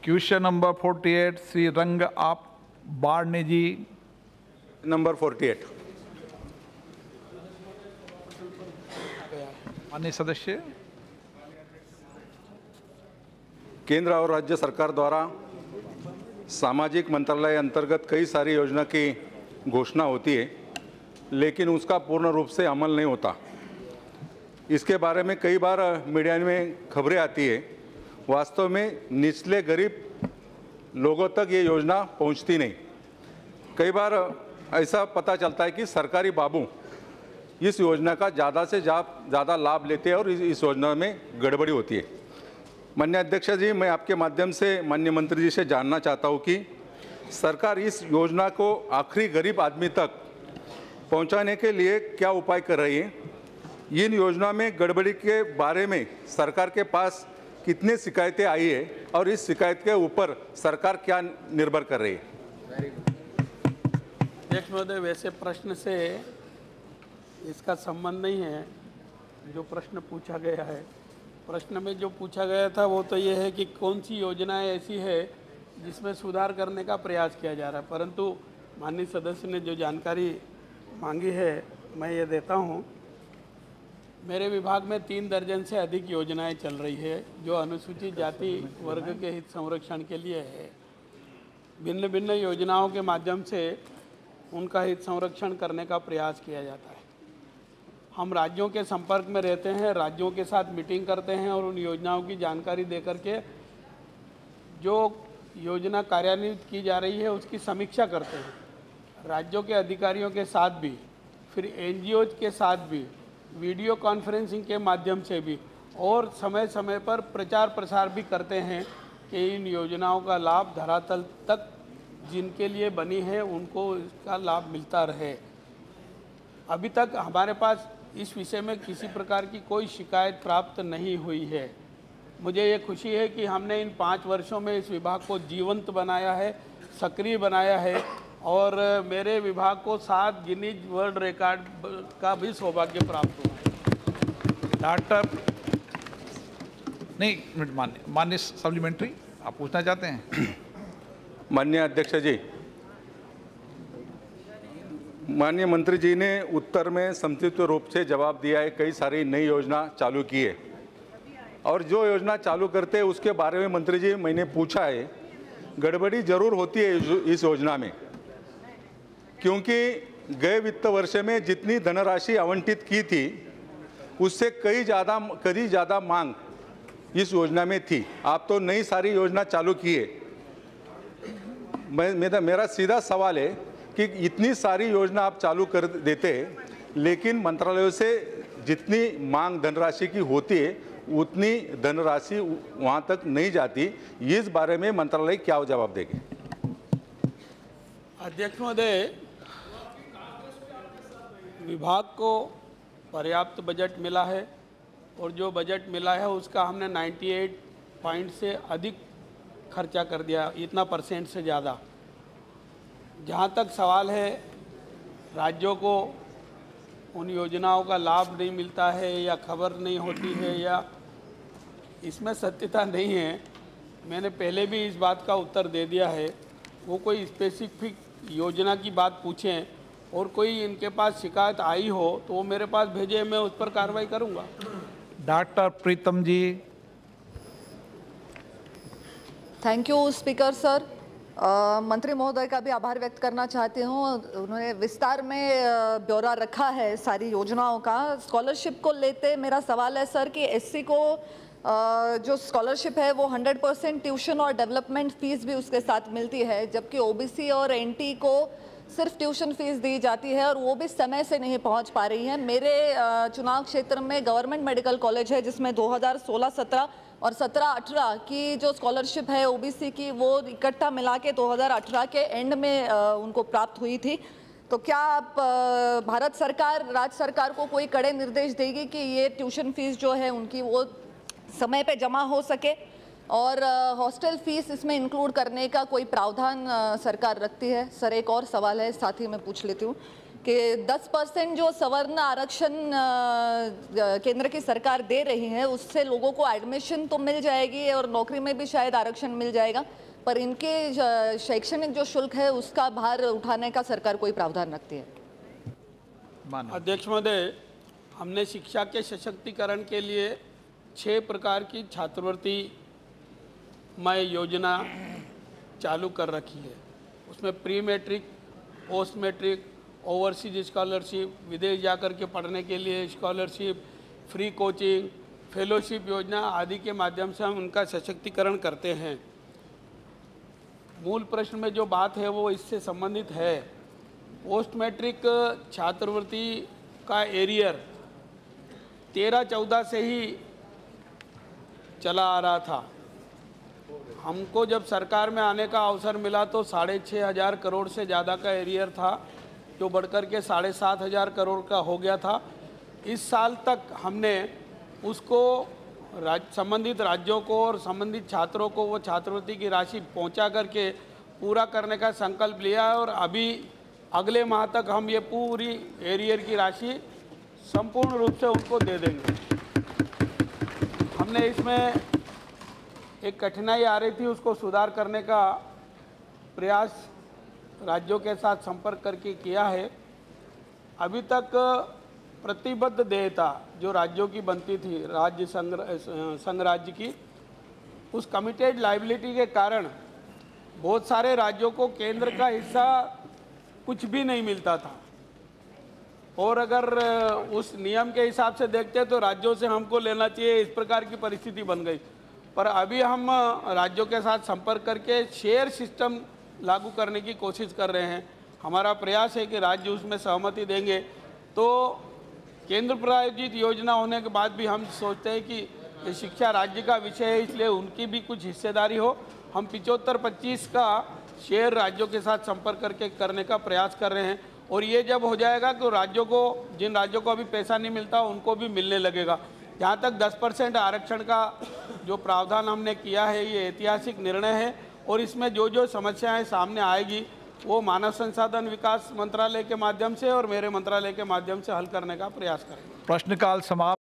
Question number 48 Shri रंग आप बाड़ने जी। Number 48। माननीय सदस्य, केंद्र और राज्य सरकार द्वारा सामाजिक मंत्रालय अंतर्गत कई सारी योजना की घोषणा होती है, लेकिन उसका पूर्ण रूप से अमल नहीं होता। इसके बारे में कई बार मीडिया में खबरें आती है। वास्तव में निचले गरीब लोगों तक ये योजना पहुंचती नहीं। कई बार ऐसा पता चलता है कि सरकारी बाबू इस योजना का ज़्यादा से ज़्यादा लाभ लेते हैं और इस योजना में गड़बड़ी होती है। माननीय अध्यक्ष जी, मैं आपके माध्यम से माननीय मंत्री जी से जानना चाहता हूँ कि सरकार इस योजना को आखिरी गरीब आदमी तक पहुँचाने के लिए क्या उपाय कर रही है। इन योजना में गड़बड़ी के बारे में सरकार के पास कितनी शिकायतें आई है और इस शिकायत के ऊपर सरकार क्या निर्भर कर रही है। अध्यक्ष महोदय, वैसे प्रश्न से इसका संबंध नहीं है। जो प्रश्न पूछा गया है, प्रश्न में जो पूछा गया था वो तो ये है कि कौन सी योजनाएं ऐसी है जिसमें सुधार करने का प्रयास किया जा रहा है, परंतु माननीय सदस्य ने जो जानकारी मांगी है मैं ये देता हूँ। मेरे विभाग में 3 दर्जन से अधिक योजनाएं चल रही है जो अनुसूचित जाति वर्ग के हित संरक्षण के लिए है। भिन्न भिन्न योजनाओं के माध्यम से उनका हित संरक्षण करने का प्रयास किया जाता है। हम राज्यों के संपर्क में रहते हैं, राज्यों के साथ मीटिंग करते हैं और उन योजनाओं की जानकारी देकर के जो योजना कार्यान्वित की जा रही है उसकी समीक्षा करते हैं। राज्यों के अधिकारियों के साथ भी, फिर एनजीओ के साथ भी, वीडियो कॉन्फ्रेंसिंग के माध्यम से भी और समय समय पर प्रचार प्रसार भी करते हैं कि इन योजनाओं का लाभ धरातल तक जिनके लिए बनी है उनको इसका लाभ मिलता रहे। अभी तक हमारे पास इस विषय में किसी प्रकार की कोई शिकायत प्राप्त नहीं हुई है। मुझे ये खुशी है कि हमने इन 5 वर्षों में इस विभाग को जीवंत बनाया है, सक्रिय बनाया है और मेरे विभाग को 7 गिनीज वर्ल्ड रिकॉर्ड का भी सौभाग्य प्राप्त हुआ है। डॉक्टर नहीं, माननीय सप्लीमेंट्री आप पूछना चाहते हैं। माननीय अध्यक्ष जी, माननीय मंत्री जी ने उत्तर में संक्षिप्त रूप से जवाब दिया है। कई सारी नई योजना चालू की है और जो योजना चालू करते हैं उसके बारे में मंत्री जी मैंने पूछा है। गड़बड़ी जरूर होती है इस योजना में, क्योंकि गए वित्त वर्ष में जितनी धनराशि आवंटित की थी उससे कई ज़्यादा मांग इस योजना में थी। आप तो नई सारी योजना चालू की है। मेरा सीधा सवाल है कि इतनी सारी योजना आप चालू कर देते हैं, लेकिन मंत्रालयों से जितनी मांग धनराशि की होती है उतनी धनराशि वहां तक नहीं जाती। इस बारे में मंत्रालय क्या जवाब देंगे। अध्यक्ष महोदय, विभाग को पर्याप्त बजट मिला है और जो बजट मिला है उसका हमने 98 पॉइंट से अधिक खर्चा कर दिया, इतना % से ज़्यादा। जहाँ तक सवाल है राज्यों को उन योजनाओं का लाभ नहीं मिलता है या खबर नहीं होती है या इसमें सत्यता नहीं है, मैंने पहले भी इस बात का उत्तर दे दिया है। वो कोई स्पेसिफिक योजना की बात पूछें और कोई इनके पास शिकायत आई हो तो वो मेरे पास भेजे, मैं उस पर कार्रवाई करूँगा। Doctor Pritam ji. Thank you speaker sir. मंत्री महोदय का भी आभार व्यक्त करना चाहती हूँ। उन्होंने विस्तार में ब्यौरा रखा है सारी योजनाओं का। स्कॉलरशिप को लेते मेरा सवाल है सर कि एससी को जो स्कॉलरशिप है वो 100% ट्यूशन और डेवलपमेंट फीस भी उसके साथ मिलती है, जबकि ओबीसी और एनटी को सिर्फ ट्यूशन फीस दी जाती है और वो भी समय से नहीं पहुंच पा रही है। मेरे चुनाव क्षेत्र में गवर्नमेंट मेडिकल कॉलेज है जिसमें 2016-17 और 17-18 की जो स्कॉलरशिप है ओबीसी की वो इकट्ठा मिला के 2018 के एंड में उनको प्राप्त हुई थी। तो क्या आप भारत सरकार, राज्य सरकार को कोई कड़े निर्देश देगी कि ये ट्यूशन फीस जो है उनकी वो समय पे जमा हो सके और हॉस्टल फीस इसमें इंक्लूड करने का कोई प्रावधान सरकार रखती है? सर, एक और सवाल है साथ ही मैं पूछ लेती हूँ कि 10% जो सवर्ण आरक्षण केंद्र की सरकार दे रही है उससे लोगों को एडमिशन तो मिल जाएगी और नौकरी में भी शायद आरक्षण मिल जाएगा, पर इनके शैक्षणिक जो शुल्क है उसका भार उठाने का सरकार कोई प्रावधान रखती है? अध्यक्ष महोदय, हमने शिक्षा के सशक्तिकरण के लिए 6 प्रकार की छात्रवृत्ति मय योजना चालू कर रखी है। उसमें pre matric, post matric, overseas scholarship, विदेश जाकर के पढ़ने के लिए स्कॉलरशिप, फ्री कोचिंग, फेलोशिप योजना आदि के माध्यम से हम उनका सशक्तिकरण करते हैं। मूल प्रश्न में जो बात है वो इससे संबंधित है। पोस्ट मैट्रिक छात्रवृत्ति का एरियर 13-14 से ही चला आ रहा था। हमको जब सरकार में आने का अवसर मिला तो 6,500 करोड़ से ज़्यादा का एरियर था, जो बढ़कर के 7,500 करोड़ का हो गया था। इस साल तक हमने उसको संबंधित राज्यों को और संबंधित छात्रों को वो छात्रवृत्ति की राशि पहुंचा करके पूरा करने का संकल्प लिया है और अभी अगले माह तक हम ये पूरी एरियर की राशि संपूर्ण रूप से उनको दे देंगे। हमने इसमें एक कठिनाई आ रही थी, उसको सुधार करने का प्रयास राज्यों के साथ संपर्क करके किया है। अभी तक प्रतिबद्ध देयता जो राज्यों की बनती थी, राज्य संघ राज्य की, उस कमिटेड लायबिलिटी के कारण बहुत सारे राज्यों को केंद्र का हिस्सा कुछ भी नहीं मिलता था और अगर उस नियम के हिसाब से देखते तो राज्यों से हमको लेना चाहिए, इस प्रकार की परिस्थिति बन गई। पर अभी हम राज्यों के साथ संपर्क करके शेयर सिस्टम लागू करने की कोशिश कर रहे हैं। हमारा प्रयास है कि राज्य उसमें सहमति देंगे तो केंद्र प्रायोजित योजना होने के बाद भी हम सोचते हैं कि ये शिक्षा राज्य का विषय है, इसलिए उनकी भी कुछ हिस्सेदारी हो। हम 75-25 का शेयर राज्यों के साथ संपर्क करके करने का प्रयास कर रहे हैं और ये जब हो जाएगा तो राज्यों को, जिन राज्यों को अभी पैसा नहीं मिलता उनको भी मिलने लगेगा। जहाँ तक 10% आरक्षण का जो प्रावधान हमने किया है, ये ऐतिहासिक निर्णय है और इसमें जो जो समस्याएं सामने आएगी वो मानव संसाधन विकास मंत्रालय के माध्यम से और मेरे मंत्रालय के माध्यम से हल करने का प्रयास करेंगे। प्रश्नकाल समाप्त।